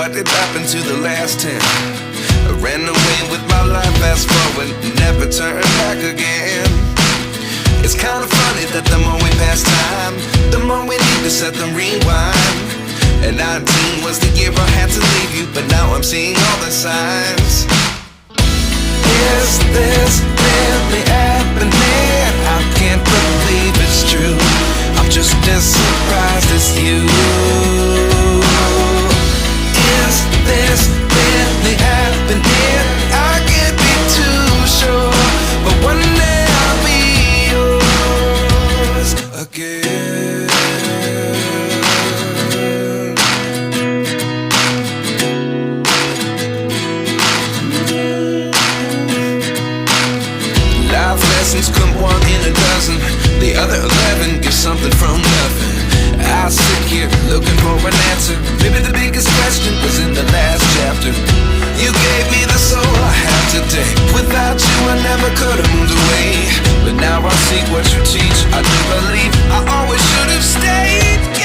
what did happen to the last 10? I ran away with my life, fast forward, never turn back again. It's kind of funny that the more we pass time, the more we need to set them rewind. And 19 was the year I had to leave you, but now I'm seeing all the signs. Is this really happening? I can't believe it's true. I'm just as surprised as you. Is this really happening? I can't be too sure, but one day I'll be yours again. Life lessons come one in a dozen. The other 11 give something from nothing. I sit here looking for an answer. Maybe the biggest question was in the last chapter. You gave me the soul I have today. Without you I never could have moved away. But now I see what you teach. I do believe I always should have stayed.